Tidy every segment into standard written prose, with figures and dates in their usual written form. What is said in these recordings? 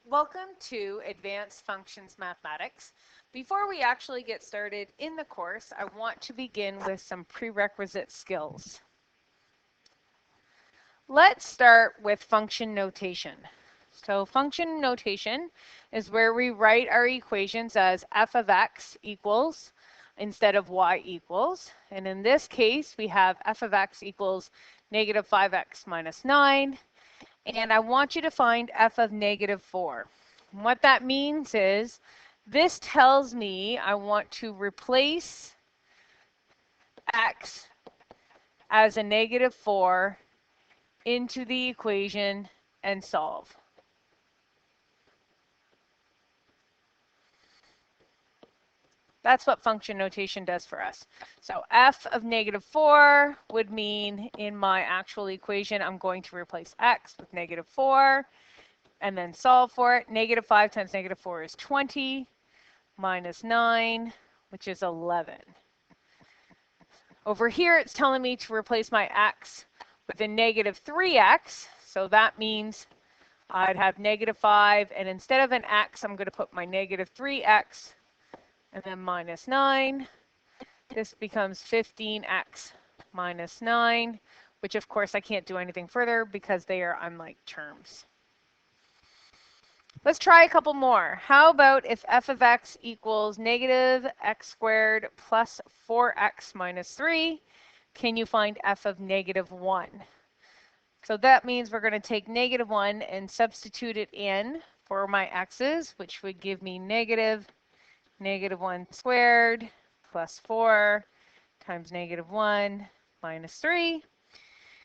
Welcome to Advanced Functions Mathematics. Before we actually get started in the course, I want to begin with some prerequisite skills. Let's start with function notation. So function notation is where we write our equations as f of x equals instead of y equals. And in this case, we have f of x equals negative 5x minus 9. And I want you to find f of negative 4. And what that means is this tells me I want to replace x as a negative 4 into the equation and solve. That's what function notation does for us. So f of negative 4 would mean in my actual equation, I'm going to replace x with negative 4 and then solve for it. Negative 5 times negative 4 is 20 minus 9, which is 11. Over here, it's telling me to replace my x with a negative 3x. So that means I'd have negative 5. And instead of an x, I'm going to put my negative 3x and then minus 9. This becomes 15x minus 9, which of course I can't do anything further because they are unlike terms. Let's try a couple more. How about if f of x equals negative x squared plus 4x minus 3? Can you find f of negative 1? So that means we're going to take negative 1 and substitute it in for my x's, which would give me negative 1 squared plus 4 times negative 1 minus 3.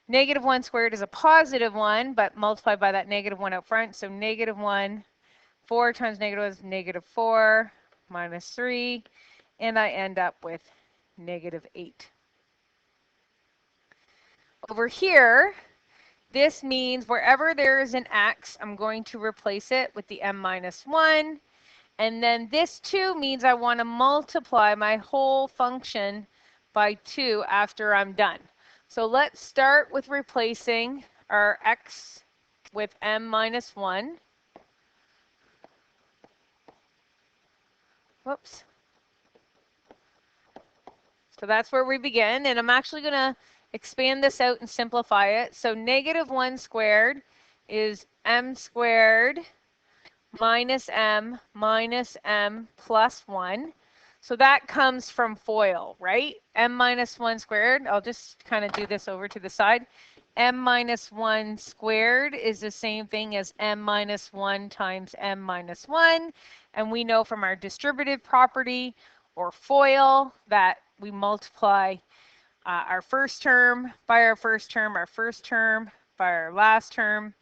Negative 1 squared is a positive 1, but multiplied by that negative 1 out front. So negative 1, 4 times negative 1 is negative 4 minus 3. And I end up with negative 8. Over here, this means wherever there is an x, I'm going to replace it with the m minus 1. And then this too means I want to multiply my whole function by 2 after I'm done. So let's start with replacing our x with m minus 1. Whoops. So that's where we begin. And I'm actually going to expand this out and simplify it. So negative 1 squared is m squared minus m plus 1. So that comes from FOIL, right? M minus 1 squared. I'll just kind of do this over to the side. M minus 1 squared is the same thing as m minus 1 times m minus 1. And we know from our distributive property or FOIL that we multiply our first term by our first term, our first term by our last term,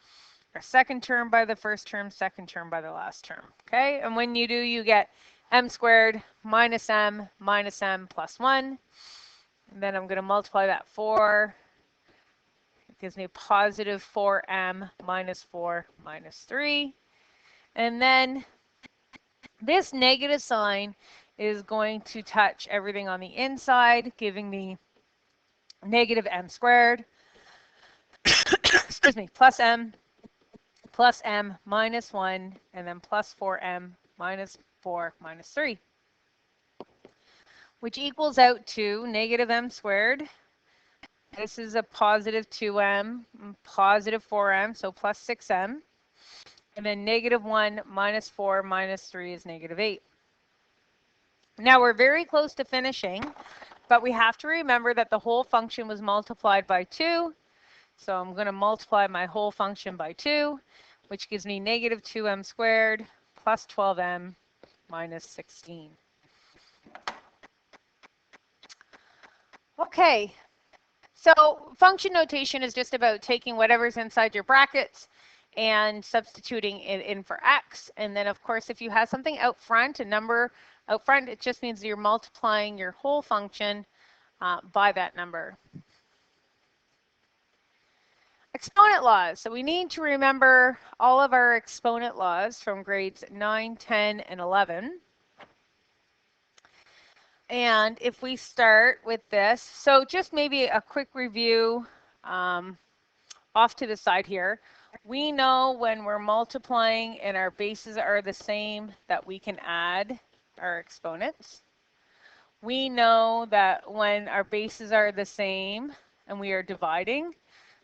our second term by the first term, second term by the last term. Okay, and when you do, you get m squared minus m plus 1. And then I'm going to multiply that 4. It gives me positive 4m minus 4 minus 3. And then this negative sign is going to touch everything on the inside, giving me negative m squared, excuse me, plus m minus 1, and then plus 4m minus 4 minus 3, which equals out to negative m squared. This is a positive 2m, positive 4m, so plus 6m. And then negative 1 minus 4 minus 3 is negative 8. Now we're very close to finishing, but we have to remember that the whole function was multiplied by 2. So I'm going to multiply my whole function by 2, which gives me negative 2m squared plus 12m minus 16. Okay, so function notation is just about taking whatever's inside your brackets and substituting it in for x. And then, of course, if you have something out front, a number out front, it just means you're multiplying your whole function by that number. Exponent laws. So we need to remember all of our exponent laws from grades 9, 10, and 11. And if we start with this, so just maybe a quick review off to the side here, we know when we're multiplying and our bases are the same that we can add our exponents. We know that when our bases are the same and we are dividing,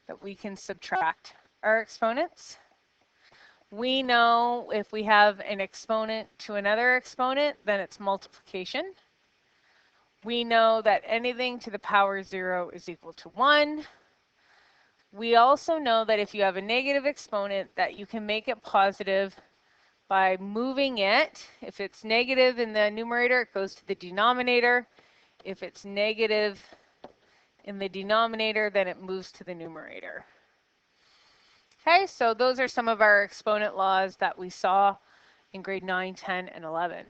that we can subtract our exponents. We know if we have an exponent to another exponent, then it's multiplication. We know that anything to the power 0 is equal to 1. We also know that if you have a negative exponent, that you can make it positive by moving it. If it's negative in the numerator, it goes to the denominator. If it's negative in the denominator, then it moves to the numerator. Okay, so those are some of our exponent laws that we saw in grade 9, 10, and 11.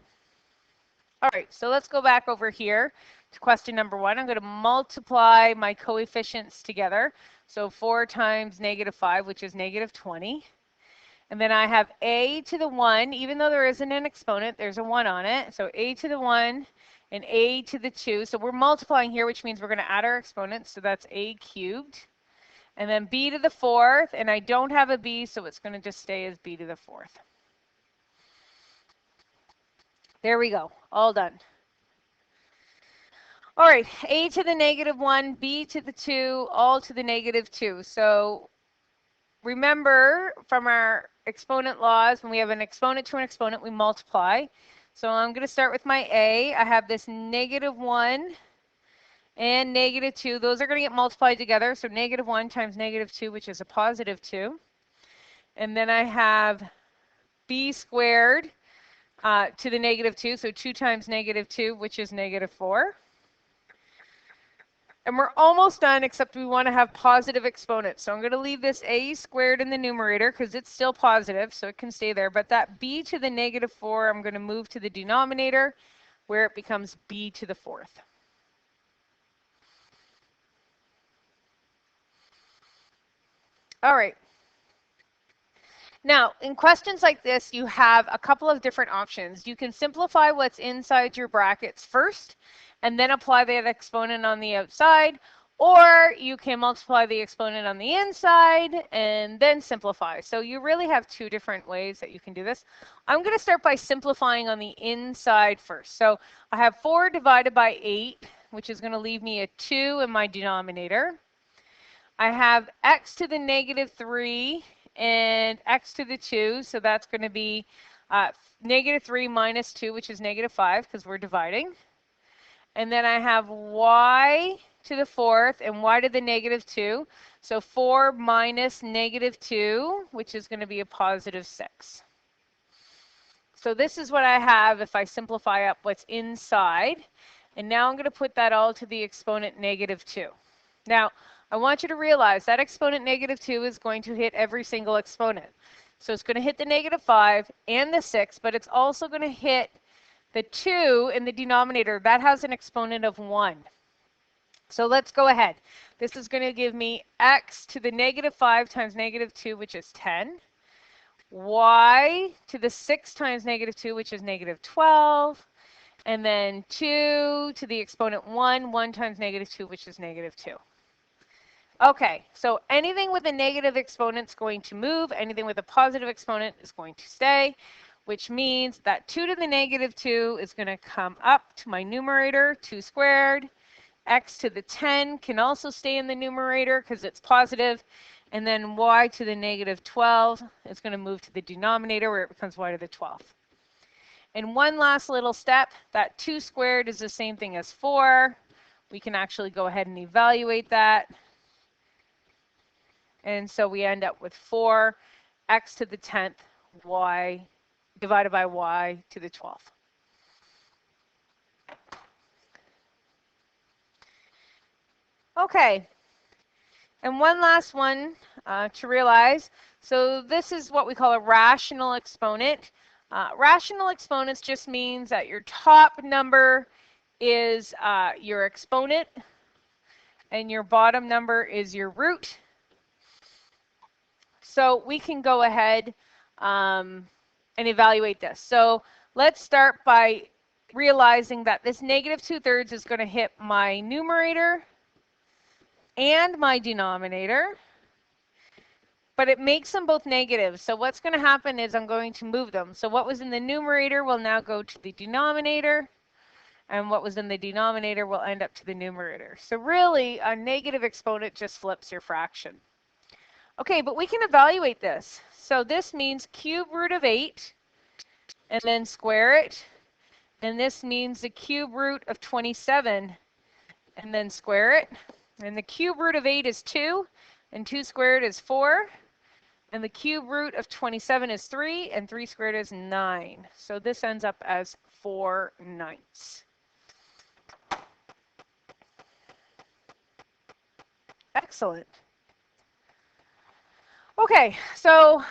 All right, so let's go back over here to question number 1. I'm going to multiply my coefficients together. So 4 times negative 5, which is negative 20. And then I have a to the 1. Even though there isn't an exponent, there's a 1 on it. So a to the 1 and a to the 2. So we're multiplying here, which means we're going to add our exponents. So that's a cubed. And then b to the 4th. And I don't have a b, so it's going to just stay as b to the 4th. There we go. All done. All right, a to the negative 1, b to the 2, all to the negative 2. So remember from our exponent laws, when we have an exponent to an exponent, we multiply. So I'm going to start with my a. I have this negative 1 and negative 2. Those are going to get multiplied together. So negative 1 times negative 2, which is a positive 2. And then I have b squared to the negative 2. So 2 times negative 2, which is negative 4. And we're almost done, except we want to have positive exponents. So I'm going to leave this a squared in the numerator because it's still positive, so it can stay there. But that b to the negative 4, I'm going to move to the denominator where it becomes b to the 4th. All right. Now, in questions like this, you have a couple of different options. You can simplify what's inside your brackets first, and then apply that exponent on the outside, or you can multiply the exponent on the inside and then simplify. So you really have two different ways that you can do this. I'm going to start by simplifying on the inside first. So I have 4 divided by 8, which is going to leave me a 2 in my denominator. I have x to the negative 3 and x to the 2, so that's going to be negative 3 minus 2, which is negative 5, because we're dividing. And then I have y to the 4th and y to the negative 2. So 4 minus negative 2, which is going to be a positive 6. So this is what I have if I simplify up what's inside. And now I'm going to put that all to the exponent negative 2. Now, I want you to realize that exponent negative 2 is going to hit every single exponent. So it's going to hit the negative 5 and the 6, but it's also going to hit the 2 in the denominator. That has an exponent of 1. So let's go ahead. This is going to give me x to the negative 5 times negative 2, which is 10. Y to the 6 times negative 2, which is negative 12. And then 2 to the exponent 1, 1 times negative 2, which is negative 2. Okay, so anything with a negative exponent is going to move. Anything with a positive exponent is going to stay, which means that 2 to the negative 2 is going to come up to my numerator, 2 squared. X to the 10 can also stay in the numerator because it's positive. And then y to the negative 12 is going to move to the denominator where it becomes y to the 12th. And one last little step, that 2 squared is the same thing as 4. We can actually go ahead and evaluate that. And so we end up with 4 x to the 10th y divided by y to the 12th. Okay, and one last one to realize. So this is what we call a rational exponent. Rational exponents just means that your top number is your exponent and your bottom number is your root. So we can go ahead and evaluate this. So let's start by realizing that this negative 2/3 is going to hit my numerator and my denominator. but it makes them both negative. So what's going to happen is I'm going to move them. So what was in the numerator will now go to the denominator, and what was in the denominator will end up to the numerator. So really, a negative exponent just flips your fraction. Okay, but we can evaluate this. So this means cube root of 8, and then square it. And this means the cube root of 27, and then square it. And the cube root of 8 is 2, and 2 squared is 4. And the cube root of 27 is 3, and 3 squared is 9. So this ends up as 4/9. Excellent. Okay, so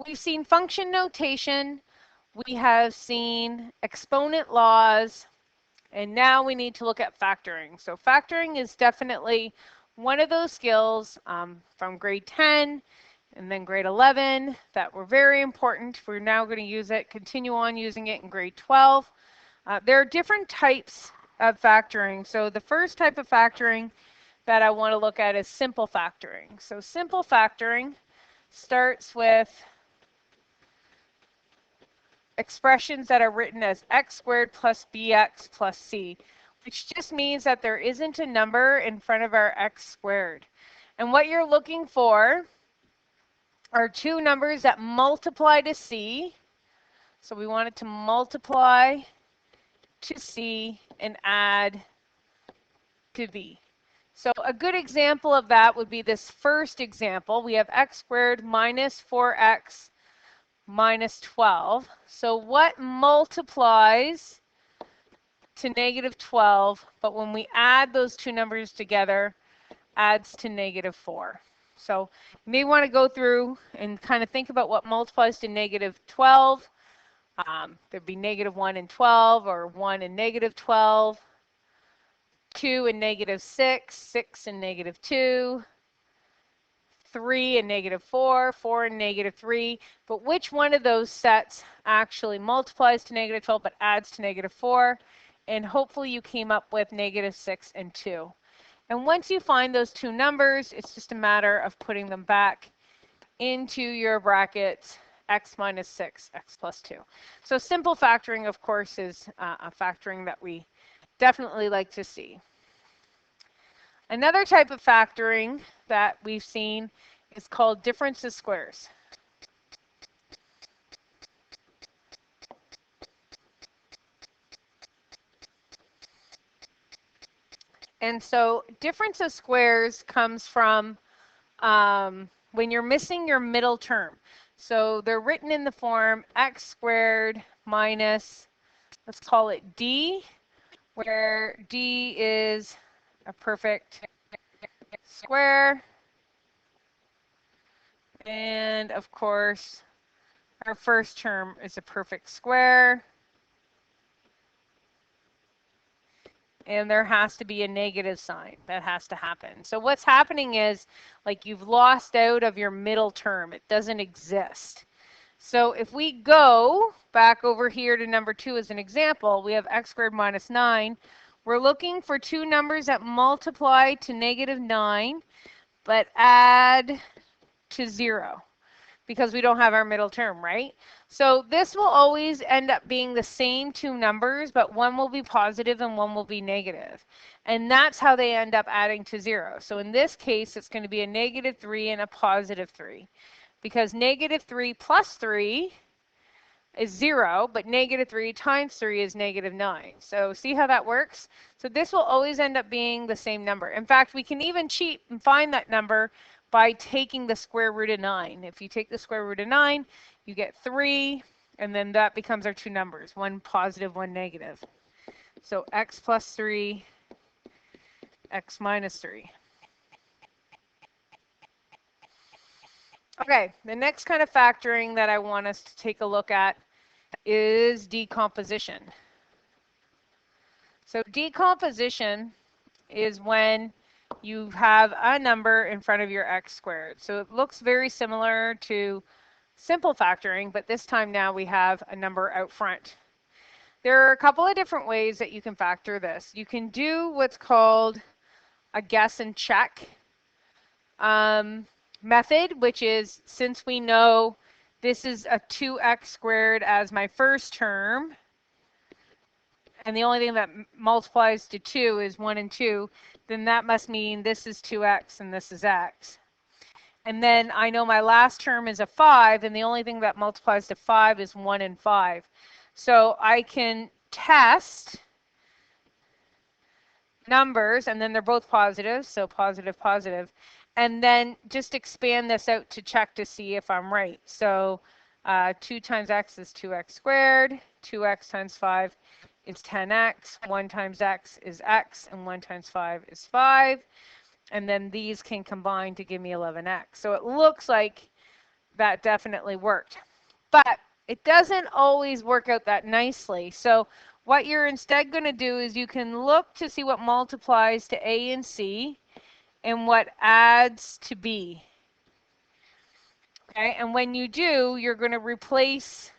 we've seen function notation, we have seen exponent laws, and now we need to look at factoring. So factoring is definitely one of those skills from grade 10 and then grade 11 that were very important. We're now going to use it, continue on using it in grade 12. There are different types of factoring. So the first type of factoring that I want to look at is simple factoring. So simple factoring starts with expressions that are written as x squared plus bx plus c, which just means that there isn't a number in front of our x squared. And what you're looking for are two numbers that multiply to c. So we want it to multiply to c and add to b. So a good example of that would be this first example. We have x squared minus 4x minus 12. So what multiplies to negative 12, but when we add those two numbers together, adds to negative 4. So you may want to go through and kind of think about what multiplies to negative 12. There'd be negative 1 and 12, or 1 and negative 12, 2 and negative 6, 6 and negative 2, 3 and negative 4, 4 and negative 3. But which one of those sets actually multiplies to negative 12 but adds to negative 4? And hopefully you came up with negative 6 and 2. And once you find those two numbers, it's just a matter of putting them back into your brackets, x minus 6, x plus 2. So simple factoring, of course, is a factoring that we definitely like to see. Another type of factoring that we've seen is called difference of squares. And so difference of squares comes from when you're missing your middle term. So they're written in the form x squared minus, let's call it d, where d is a perfect square. And of course, our first term is a perfect square. And there has to be a negative sign. That has to happen. So what's happening is, like, you've lost out of your middle term. It doesn't exist. So if we go back over here to number 2 as an example, we have x squared minus 9. We're looking for two numbers that multiply to negative 9, but add to 0, because we don't have our middle term, right? So this will always end up being the same two numbers, but one will be positive and one will be negative. And that's how they end up adding to 0. So in this case, it's going to be a negative 3 and a positive 3, because negative 3 plus 3 is 0, but negative 3 times 3 is negative 9. So see how that works? So this will always end up being the same number. In fact, we can even cheat and find that number by taking the square root of 9. If you take the square root of 9, you get 3, and then that becomes our two numbers, one positive, one negative. So x plus 3, x minus 3. Okay, the next kind of factoring that I want us to take a look at is decomposition. So decomposition is when you have a number in front of your x squared. So it looks very similar to simple factoring, but this time now we have a number out front. There are a couple of different ways that you can factor this. You can do what's called a guess and check. method, which is, since we know this is a 2x squared as my first term, and the only thing that multiplies to 2 is 1 and 2, then that must mean this is 2x and this is x. And then I know my last term is a 5, and the only thing that multiplies to 5 is 1 and 5. So I can test numbers, and then they're both positive, so positive, positive. And then just expand this out to check to see if I'm right. So 2 times x is 2x squared, 2x times 5 is 10x, 1 times x is x, and 1 times 5 is 5. And then these can combine to give me 11x. So it looks like that definitely worked. But it doesn't always work out that nicely. So what you're instead going to do is you can look to see what multiplies to A and C and what adds to B. Okay, and when you do, you're going to replace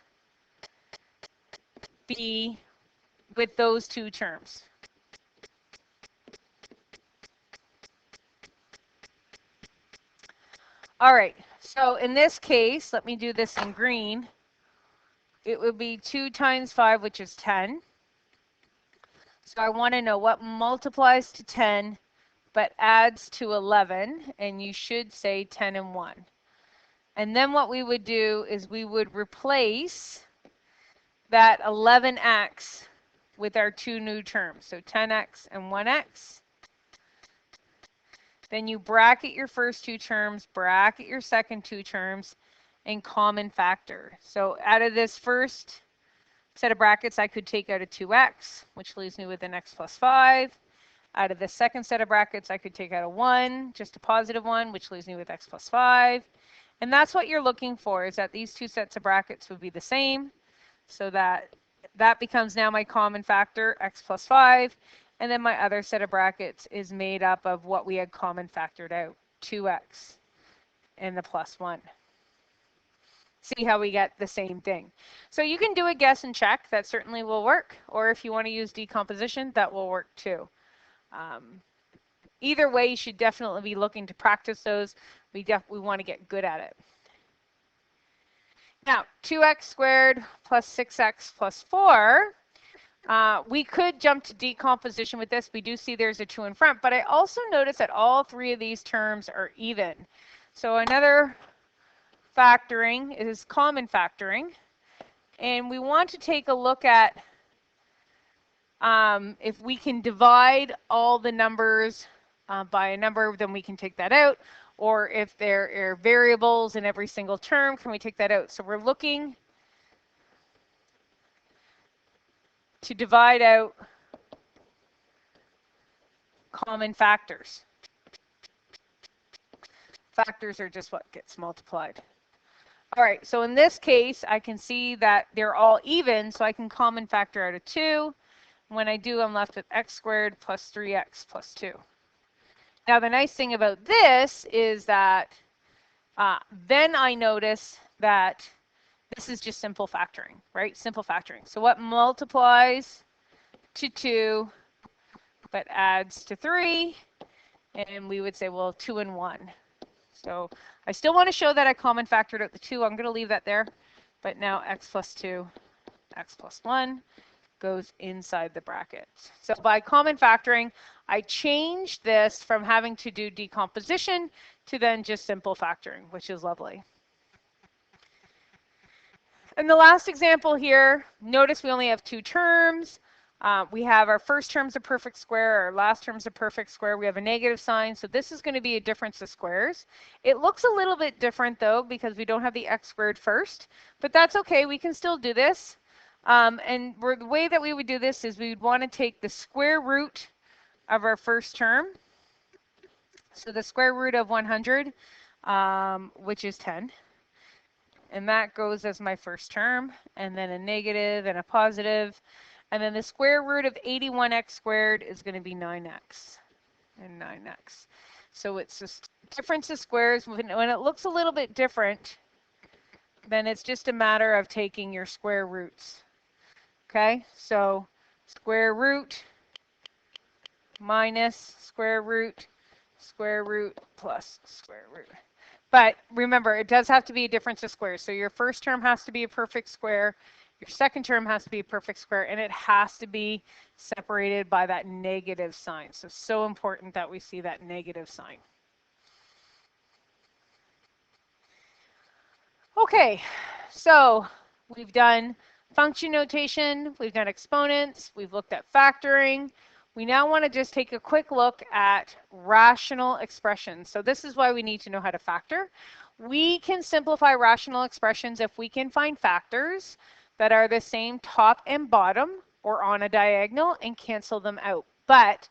B with those two terms. All right, so in this case, let me do this in green. It would be 2 times 5, which is 10. So I want to know what multiplies to 10 but adds to 11, and you should say 10 and 1. And then what we would do is we would replace that 11x with our two new terms, so 10x and 1x. Then you bracket your first two terms, bracket your second two terms, and common factor. So out of this first set of brackets, I could take out a 2x, which leaves me with an x plus 5. Out of the second set of brackets, I could take out a 1, just a positive 1, which leaves me with x plus 5. And that's what you're looking for, is that these two sets of brackets would be the same, so that becomes now my common factor, x plus 5. And then my other set of brackets is made up of what we had common factored out, 2x and the plus 1. See how we get the same thing. So you can do a guess and check. That certainly will work. Or if you want to use decomposition, that will work too. Either way, you should definitely be looking to practice those. We want to get good at it. Now, 2x squared plus 6x plus 4. We could jump to decomposition with this. We do see there's a 2 in front, but I also notice that all three of these terms are even. So another factoring is common factoring. And we want to take a look at if we can divide all the numbers by a number, then we can take that out. Or if there are variables in every single term, can we take that out? So we're looking to divide out common factors. Factors are just what gets multiplied. All right, so in this case, I can see that they're all even, so I can common factor out a 2. When I do, I'm left with x squared plus 3x plus 2. Now, the nice thing about this is that then I notice that this is just simple factoring, right? Simple factoring. So what multiplies to 2 but adds to 3? And we would say, well, 2 and 1. So I still want to show that I common factored out the 2. I'm going to leave that there. But now x plus 2, x plus 1 goes inside the bracket. So by common factoring, I changed this from having to do decomposition to then just simple factoring, which is lovely. And the last example here, notice we only have two terms. We have our first term's a perfect square, our last term's a perfect square. We have a negative sign, so this is going to be a difference of squares. It looks a little bit different, though, because we don't have the x squared first, but that's okay. We can still do this. And the way that we would do this is we would want to take the square root of our first term. So the square root of 100, which is 10. And that goes as my first term, and then a negative and a positive. And then the square root of 81x squared is going to be 9x and 9x. So it's just difference of squares. When it looks a little bit different, then it's just a matter of taking your square roots. Okay, so square root minus square root plus square root. But remember, it does have to be a difference of squares. So your first term has to be a perfect square, your second term has to be a perfect square, and it has to be separated by that negative sign. So important that we see that negative sign. Okay, so we've done function notation, we've done exponents, we've looked at factoring. We now want to just take a quick look at rational expressions. So this is why we need to know how to factor. We can simplify rational expressions if we can find factors that are the same top and bottom or on a diagonal and cancel them out. But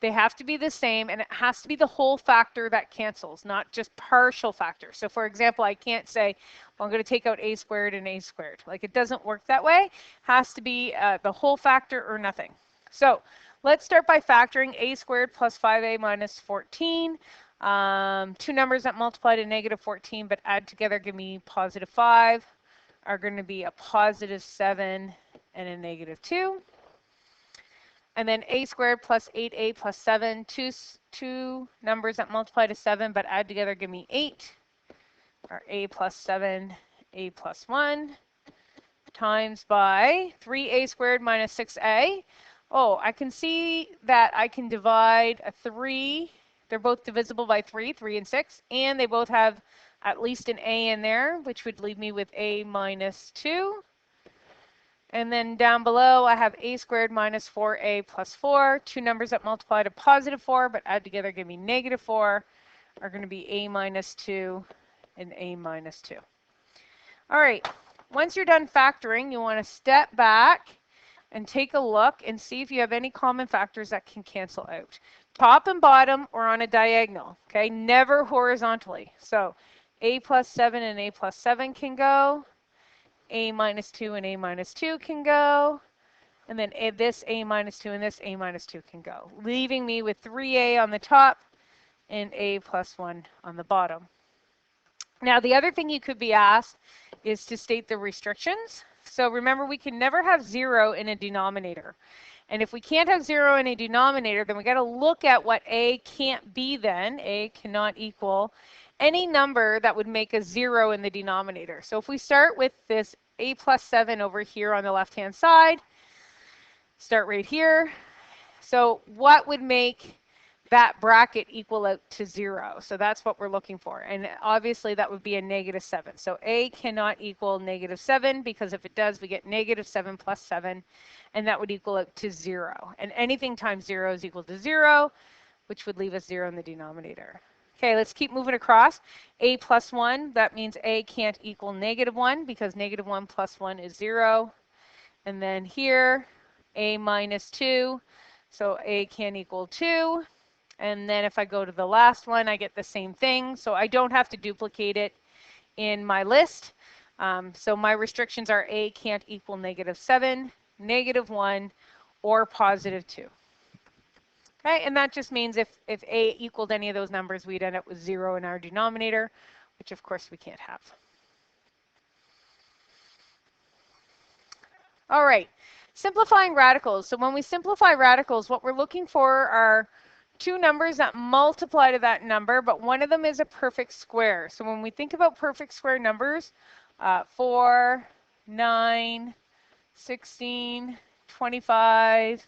they have to be the same, and it has to be the whole factor that cancels, not just partial factors. So for example, I can't say, well, I'm going to take out a squared and a squared. Like, it doesn't work that way. It has to be the whole factor or nothing. So let's start by factoring a squared plus 5a minus 14. Two numbers that multiply to negative 14 but add together give me positive 5 are going to be a positive 7 and a negative 2. And then a squared plus 8a plus 7, two numbers that multiply to 7 but add together give me 8, are a plus 7, a plus 1, times by 3a squared minus 6a. Oh, I can see that I can divide a 3. They're both divisible by 3, 3 and 6, and they both have at least an a in there, which would leave me with a minus 2. And then down below, I have a squared minus 4a plus 4. Two numbers that multiply to positive 4 but add together give me negative 4 are going to be a minus 2 and a minus 2. All right, once you're done factoring, you want to step back and take a look and see if you have any common factors that can cancel out. Top and bottom or on a diagonal, okay? Never horizontally. So a plus 7 and a plus 7 can go. A minus 2 and a minus 2 can go. And then this a minus 2 and this a minus 2 can go, leaving me with 3a on the top and a plus 1 on the bottom. Now, the other thing you could be asked is to state the restrictions. So remember, we can never have 0 in a denominator. And if we can't have 0 in a denominator, then we got to look at what a can't be then. A cannot equal any number that would make a 0 in the denominator. So if we start with this a plus 7 over here on the left-hand side, start right here. So what would make that bracket equal out to 0? So that's what we're looking for. And obviously that would be a negative 7. So a cannot equal negative 7, because if it does, we get negative 7 plus 7, and that would equal out to 0. And anything times 0 is equal to 0, which would leave us 0 in the denominator. Okay, let's keep moving across. A plus 1, that means a can't equal negative 1, because negative 1 plus 1 is 0. And then here, a minus 2, so a can equal 2. And then if I go to the last one, I get the same thing. So I don't have to duplicate it in my list. So my restrictions are a can't equal negative 7, negative 1, or positive 2. Okay, and that just means if a equaled any of those numbers, we'd end up with 0 in our denominator, which of course we can't have. All right, simplifying radicals. So when we simplify radicals, what we're looking for are two numbers that multiply to that number, but one of them is a perfect square. So when we think about perfect square numbers, 4, 9, 16, 25,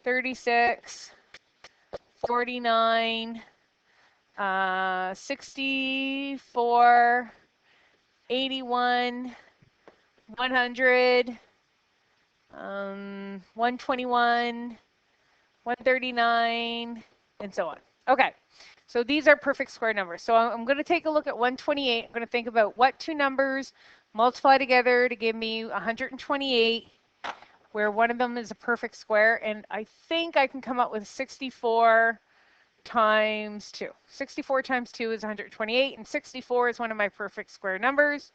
36, 49, 64, 81, 100, 121, 139, and so on. Okay, so these are perfect square numbers. So I'm going to take a look at 128. I'm going to think about what two numbers multiply together to give me 128, where one of them is a perfect square, and I think I can come up with 64 times 2. 64 times 2 is 128, and 64 is one of my perfect square numbers.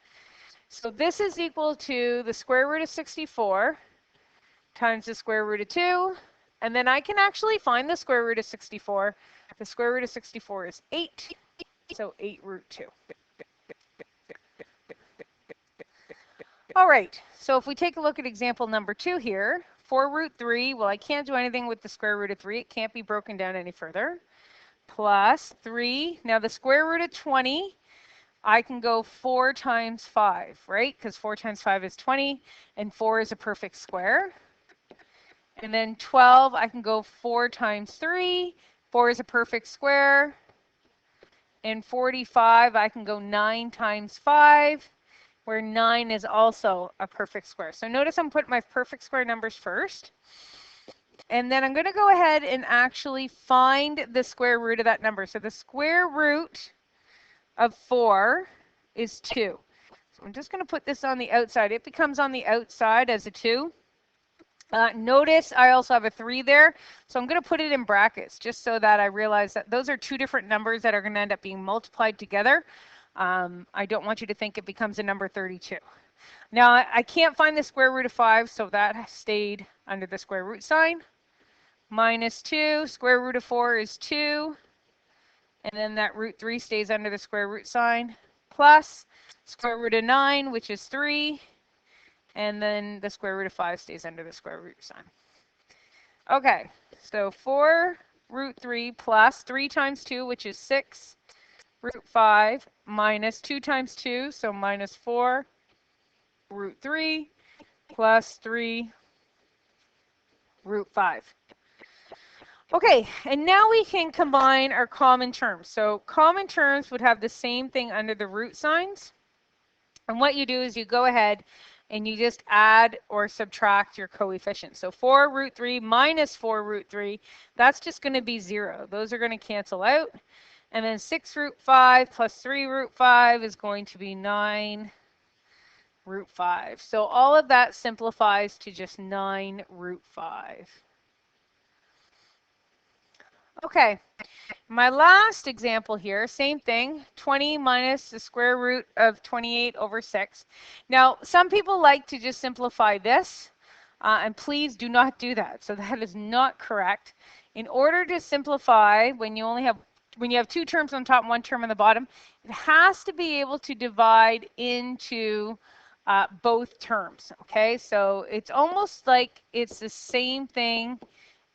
So this is equal to the square root of 64 times the square root of 2, and then I can actually find the square root of 64. The square root of 64 is 8, so 8 root 2. All right, so if we take a look at example number 2 here, 4 root 3, well, I can't do anything with the square root of 3. It can't be broken down any further. Plus 3, now the square root of 20, I can go 4 times 5, right? Because 4 times 5 is 20, and 4 is a perfect square. And then 12, I can go 4 times 3. 4 is a perfect square. And 45, I can go 9 times 5, where 9 is also a perfect square. So notice I'm putting my perfect square numbers first. And then I'm going to go ahead and actually find the square root of that number. So the square root of 4 is 2. So I'm just going to put this on the outside. It becomes on the outside as a 2. Notice I also have a 3 there, so I'm going to put it in brackets just so that I realize that those are two different numbers that are going to end up being multiplied together. I don't want you to think it becomes a number 32. Now, I can't find the square root of 5, so that stayed under the square root sign. Minus 2, square root of 4 is 2, and then that root 3 stays under the square root sign, plus square root of 9, which is 3, and then the square root of 5 stays under the square root sign. Okay, so 4 root 3 plus 3 times 2, which is 6, root 5, minus 2 times 2, so minus 4, root 3, plus 3, root 5. Okay, and now we can combine our common terms. So common terms would have the same thing under the root signs. And what you do is you go ahead and you just add or subtract your coefficients. So 4 root 3 minus 4 root 3, that's just going to be 0. Those are going to cancel out. And then 6 root 5 plus 3 root 5 is going to be 9 root 5. So all of that simplifies to just 9 root 5. Okay, my last example here, same thing, 20 minus the square root of 28 over 6. Now, some people like to just simplify this, and please do not do that. So that is not correct. In order to simplify, when you have two terms on top and one term on the bottom, it has to be able to divide into both terms. Okay, so it's almost like it's the same thing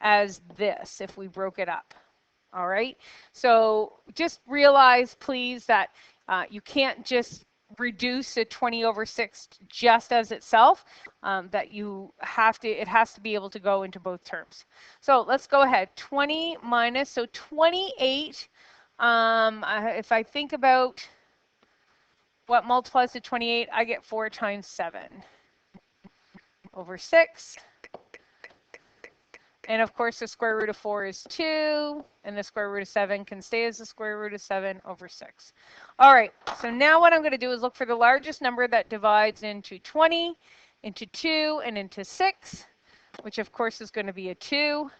as this if we broke it up. All right, so just realize, please, that you can't just reduce a 20 over 6 just as itself, that it has to be able to go into both terms. So let's go ahead. 20 minus, so 28, if I think about what multiplies to 28, I get 4 times 7 over 6. And of course, the square root of 4 is 2, and the square root of 7 can stay as the square root of 7 over 6. All right, so now what I'm going to do is look for the largest number that divides into 20, into 2, and into 6, which of course is going to be a 2.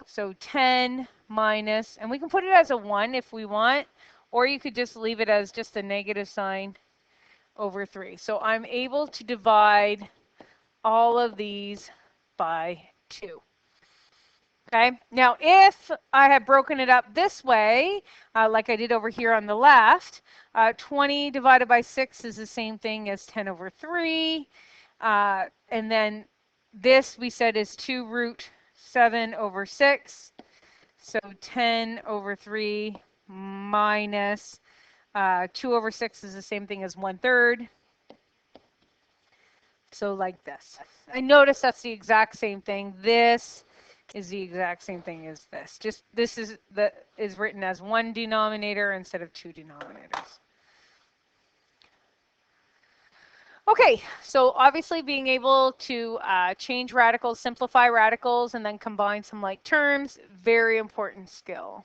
So 10 minus, and we can put it as a 1 if we want, or you could just leave it as just a negative sign over 3. So I'm able to divide all of these by 2. Okay, now if I had broken it up this way, like I did over here on the left, 20 divided by 6 is the same thing as 10 over 3. And then this we said is 2 root 7 over 6. So 10 over 3 minus 2 over 6 is the same thing as 1/3. So like this. And notice that's the exact same thing. This is the exact same thing as this. Just this is written as one denominator instead of two denominators. Okay, so obviously being able to change radicals, simplify radicals, and then combine some like terms, very important skill.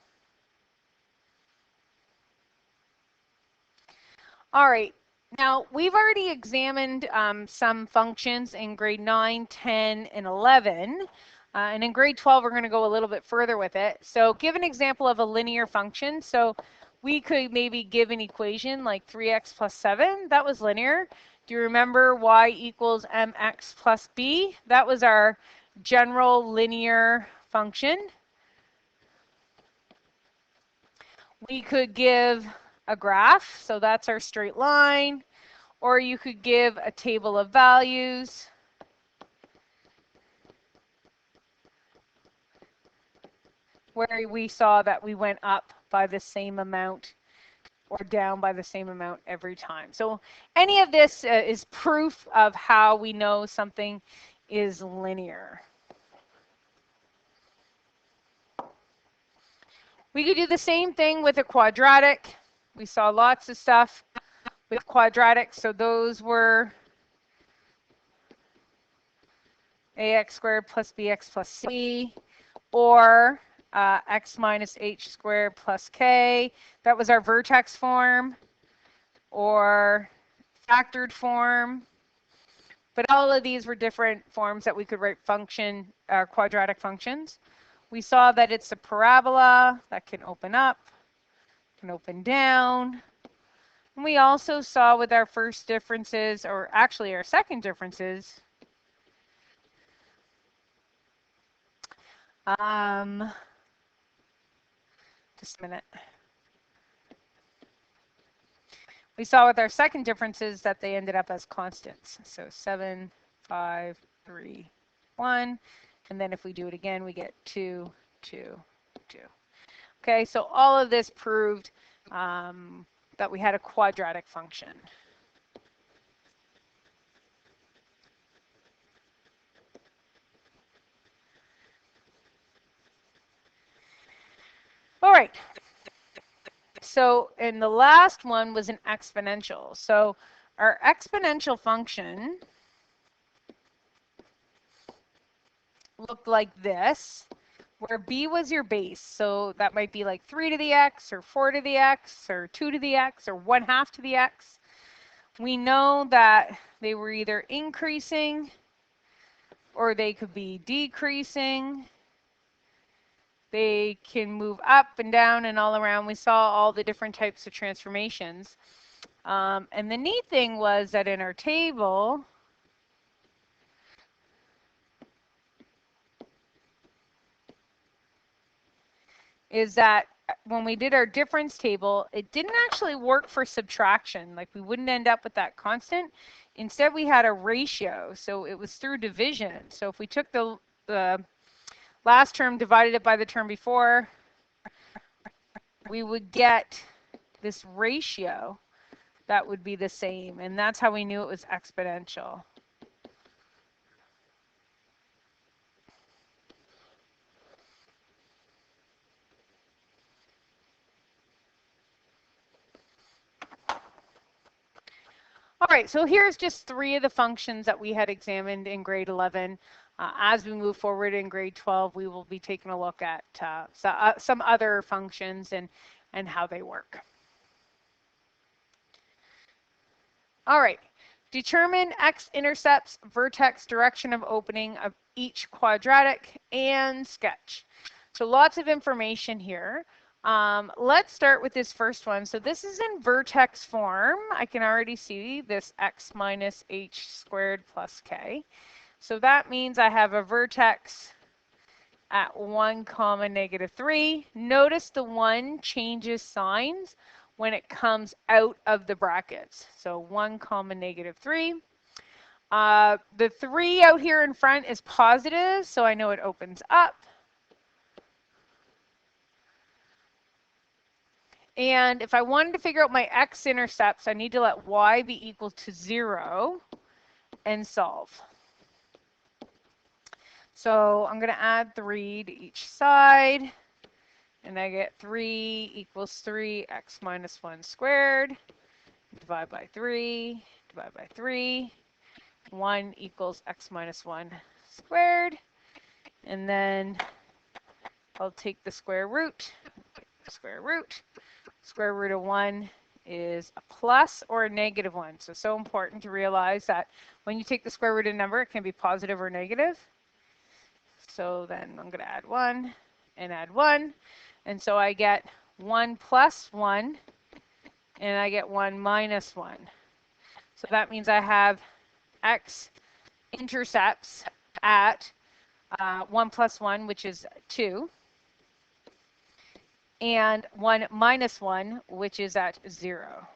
All right, now we've already examined some functions in grade 9, 10, and 11. And in grade 12, we're going to go a little bit further with it. So give an example of a linear function. So we could maybe give an equation like 3x plus 7. That was linear. Do you remember y equals mx plus b? That was our general linear function. We could give a graph. So that's our straight line. Or you could give a table of values. Where we saw that we went up by the same amount or down by the same amount every time. So any of this is proof of how we know something is linear. We could do the same thing with a quadratic. We saw lots of stuff with quadratics. So those were ax squared plus bx plus c, or x minus h squared plus k. That was our vertex form, or factored form. But all of these were different forms that we could write quadratic functions. We saw that it's a parabola that can open up, can open down. And we also saw with our first differences, or actually our second differences, just a minute. We saw with our second differences that they ended up as constants. So 7, 5, 3, 1. And then if we do it again, we get 2, 2, 2. Okay, so all of this proved that we had a quadratic function. All right. So, and the last one was an exponential. So our exponential function looked like this, where b was your base. So that might be like 3 to the x, or 4 to the x, or 2 to the x, or 1/2 to the x. We know that they were either increasing or they could be decreasing. They can move up and down and all around. We saw all the different types of transformations. And the neat thing was that in our table, is that when we did our difference table, it didn't actually work for subtraction. Like we wouldn't end up with that constant. Instead, we had a ratio. So it was through division. So if we took the last term, divided it by the term before, we would get this ratio that would be the same. And that's how we knew it was exponential. All right, so here's just 3 of the functions that we had examined in grade 11. As we move forward in grade 12, we will be taking a look at some other functions and how they work. All right, determine x-intercepts, vertex, direction of opening of each quadratic, and sketch. So lots of information here. Let's start with this first one. So this is in vertex form. I can already see this x minus h squared plus k. So that means I have a vertex at 1, -3. Notice the 1 changes signs when it comes out of the brackets. So 1, -3. The 3 out here in front is positive, so I know it opens up. And if I wanted to figure out my x-intercepts, I need to let y be equal to 0 and solve. So I'm going to add 3 to each side, and I get 3 equals 3, x minus 1 squared, divide by 3, divide by 3, 1 equals x minus 1 squared, and then I'll take the square root. Square root of 1 is a plus or a -1. So important to realize that when you take the square root of a number, it can be positive or negative. So then I'm going to add 1 and add 1. And so I get 1 plus 1, and I get 1 minus 1. So that means I have x-intercepts at 1 plus 1, which is 2. And 1 minus 1, which is at 0.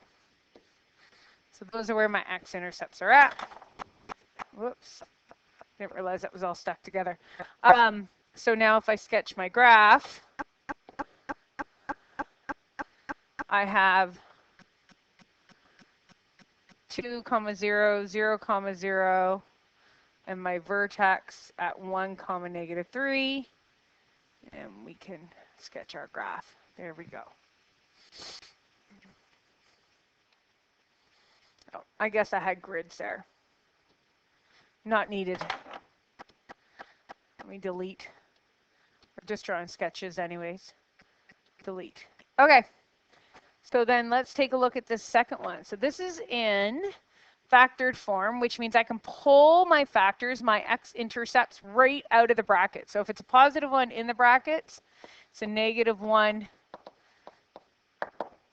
So those are where my x-intercepts are at. Whoops, didn't realize that was all stuck together. So now if I sketch my graph, I have 2, 0, 0, 0, and my vertex at 1, -3. And we can sketch our graph. There we go. Oh, I guess I had grids there. Not needed. Let me delete. We're just drawing sketches anyways. Delete. Okay. So then let's take a look at this second one. So this is in factored form, which means I can pull my factors, my x-intercepts, right out of the bracket. So if it's a +1 in the brackets, it's a -1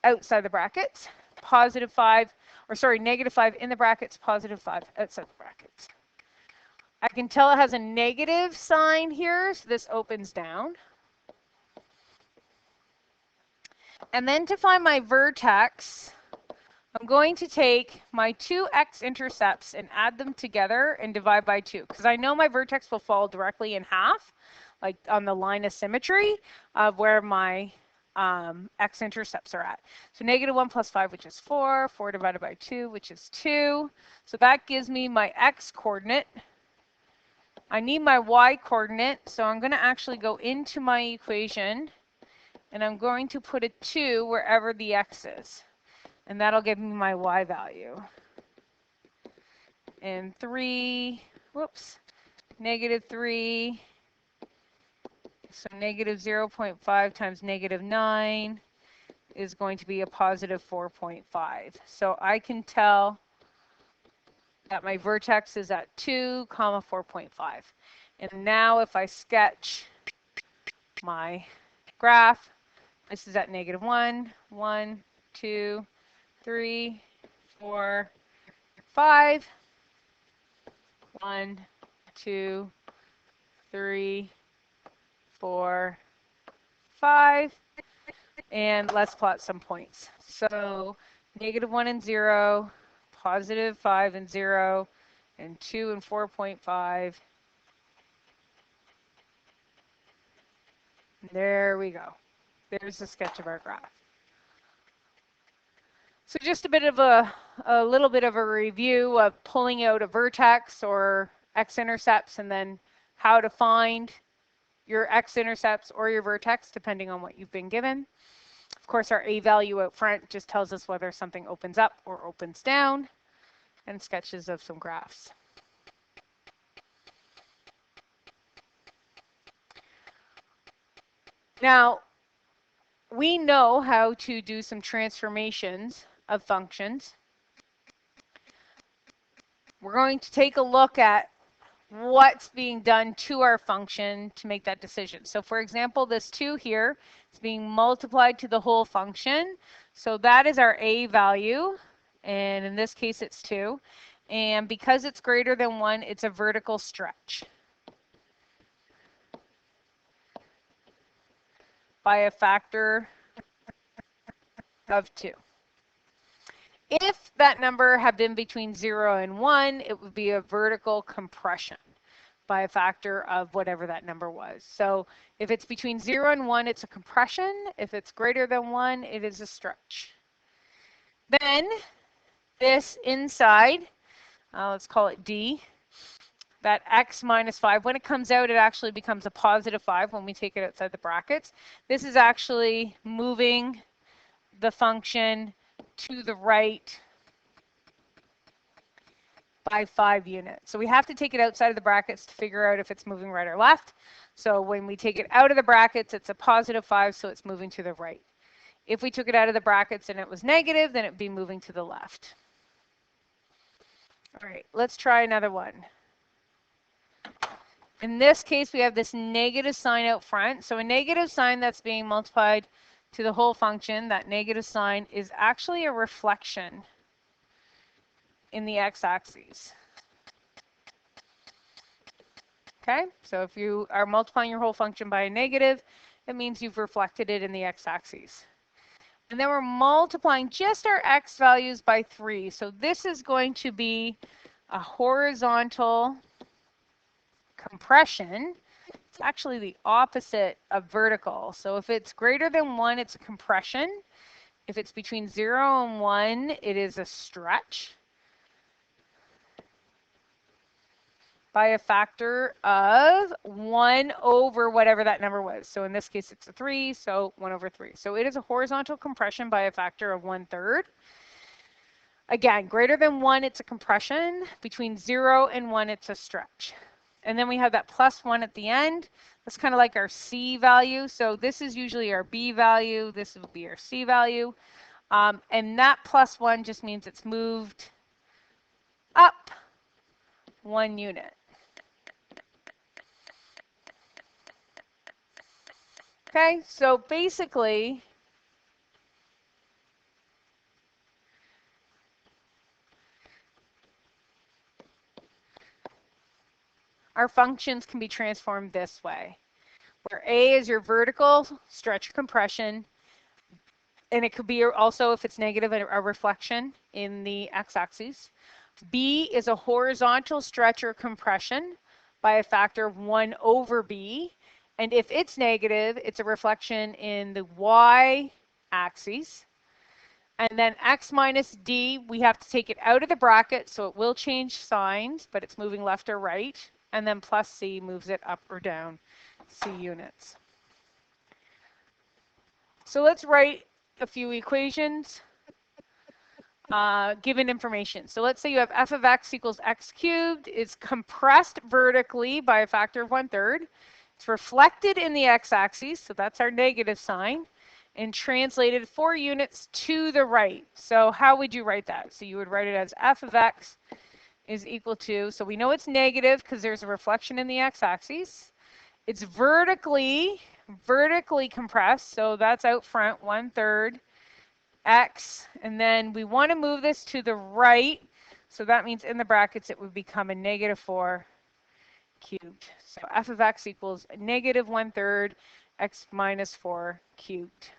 outside the brackets, +5, or sorry, -5 in the brackets, +5 outside the brackets. I can tell it has a negative sign here, so this opens down. And then to find my vertex, I'm going to take my two x-intercepts and add them together and divide by 2, because I know my vertex will fall directly in half, like on the line of symmetry of where my x-intercepts are at. So -1 + 5, which is 4, 4 divided by 2, which is 2. So that gives me my x-coordinate. I need my y-coordinate, so I'm going to actually go into my equation, and I'm going to put a 2 wherever the x is. And that'll give me my y value. And 3, whoops, -3, so -0.5 times -9 is going to be a +4.5. So I can tell that my vertex is at 2, 4.5. And now if I sketch my graph, this is at -1, 1, 2, 3, 4, 5. 1, 2, 3, 4, 5. And let's plot some points. So -1 and 0, +5 and 0, and 2 and 4.5. There we go. There's the sketch of our graph. So just a little bit of a review of pulling out a vertex or x-intercepts, and then how to find your x-intercepts or your vertex depending on what you've been given. Of course, our a value out front just tells us whether something opens up or opens down, and sketches of some graphs. Now, we know how to do some transformations of functions. We're going to take a look at what's being done to our function to make that decision. So for example, this 2 here is being multiplied to the whole function. So that is our a value, and in this case it's 2. And because it's greater than 1, it's a vertical stretch by a factor of 2. If that number had been between 0 and 1, it would be a vertical compression by a factor of whatever that number was. So if it's between 0 and 1, it's a compression. If it's greater than 1, it is a stretch. Then this inside, let's call it D, that x minus 5, when it comes out, it actually becomes a +5 when we take it outside the brackets. This is actually moving the function to the right by 5 units. So we have to take it outside of the brackets to figure out if it's moving right or left. So when we take it out of the brackets, it's a +5, so it's moving to the right. If we took it out of the brackets and it was negative, then it'd be moving to the left. All right, let's try another one. In this case, we have this negative sign out front. So a negative sign that's being multiplied to the whole function, that negative sign is actually a reflection in the x-axis. Okay, so if you are multiplying your whole function by a negative, it means you've reflected it in the x-axis. And then we're multiplying just our x values by 3. So this is going to be a horizontal compression. It's actually the opposite of vertical. So if it's greater than 1, it's a compression. If it's between 0 and 1, it is a stretch. by a factor of 1 over whatever that number was. So in this case, it's a 3, so 1 over 3. So it is a horizontal compression by a factor of 1/3. Again, greater than 1, it's a compression. Between 0 and 1, it's a stretch. And then we have that plus 1 at the end. That's kind of like our C value. So this is usually our B value. This would be our C value. And that plus 1 just means it's moved up 1 unit. Okay, so basically, our functions can be transformed this way, where A is your vertical stretch compression, and it could be also, if it's negative, a reflection in the x-axis. B is a horizontal stretch or compression by a factor of 1 over B. And if it's negative, it's a reflection in the y-axis. And then x minus d, we have to take it out of the bracket, so it will change signs, but it's moving left or right. And then plus c moves it up or down c units. So let's write a few equations given information. So let's say you have f of x equals x cubed. It's compressed vertically by a factor of 1/3. It's reflected in the x-axis, so that's our negative sign, and translated 4 units to the right. So how would you write that? So you would write it as f of x is equal to, so we know it's negative because there's a reflection in the x-axis. It's vertically compressed, so that's out front, 1/3 x, and then we want to move this to the right, so that means in the brackets it would become a negative 4 cubed. So f of x equals negative 1/3 x minus 4 cubed.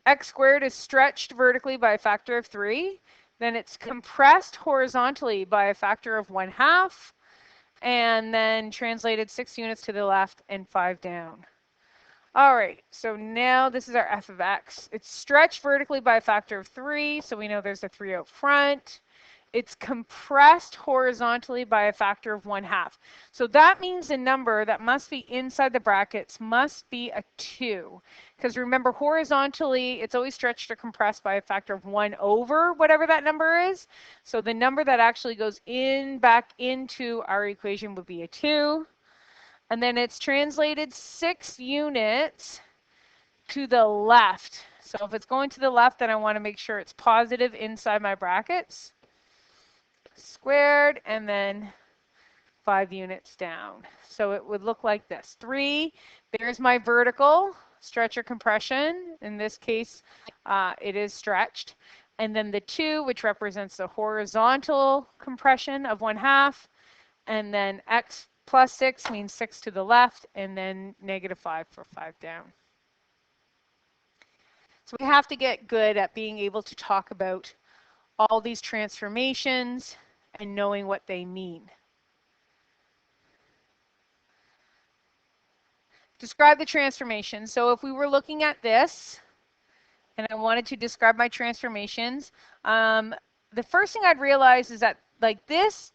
X squared is stretched vertically by a factor of 3. Then it's compressed horizontally by a factor of 1/2, and then translated 6 units to the left and 5 down. All right, so now this is our f of x. It's stretched vertically by a factor of 3, so we know there's a 3 out front. It's compressed horizontally by a factor of 1/2. So that means the number that must be inside the brackets must be a 2. Because remember, horizontally, it's always stretched or compressed by a factor of 1 over whatever that number is. So the number that actually goes back into our equation would be a 2. And then it's translated 6 units to the left. So if it's going to the left, then I want to make sure it's positive inside my brackets. Squared, and then 5 units down. So it would look like this. 3, there's my vertical stretch or compression. In this case, it is stretched. And then the 2, which represents the horizontal compression of 1/2. And then x plus 6 means 6 to the left, and then negative 5 for 5 down. So we have to get good at being able to talk about all these transformations and knowing what they mean. Describe the transformation. So if we were looking at this, and I wanted to describe my transformations, the first thing I'd realize is that like this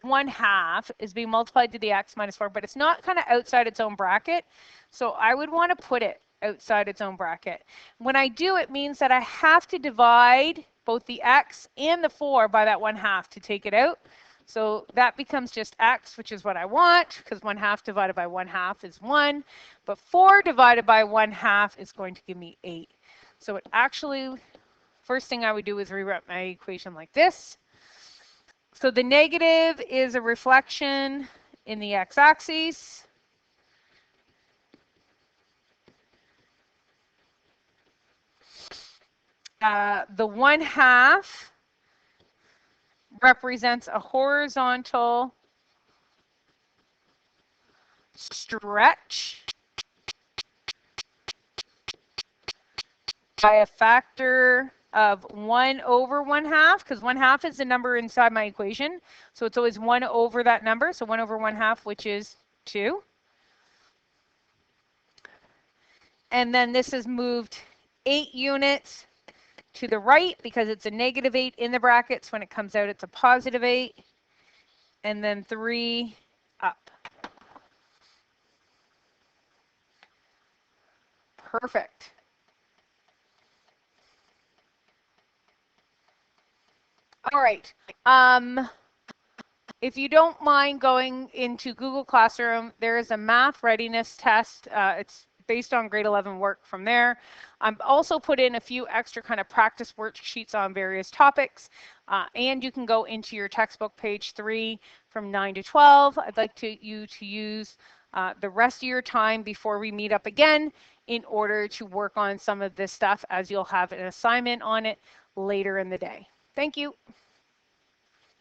1/2 is being multiplied to the x minus 4, but it's not kind of outside its own bracket. So I would want to put it outside its own bracket. When I do, it means that I have to divide both the x and the 4 by that 1/2 to take it out. So that becomes just x, which is what I want, because 1/2 divided by 1/2 is 1. But 4 divided by 1/2 is going to give me 8. So it actually, first thing I would do is rewrite my equation like this. So the negative is a reflection in the x-axis. The 1/2 represents a horizontal stretch by a factor of 1 over 1/2, because 1/2 is the number inside my equation. So it's always 1 over that number. So 1 over 1/2, which is 2. And then this has moved 8 units to the right because it's a negative 8 in the brackets. When it comes out, it's a positive 8. and then 3 up. Perfect. All right. If you don't mind going into Google Classroom, there is a math readiness test. It's based on grade 11 work from there. I've also put in a few extra kind of practice worksheets on various topics, and you can go into your textbook page 3 from 9 to 12. I'd like you to use the rest of your time before we meet up again in order to work on some of this stuff, as you'll have an assignment on it later in the day. Thank you.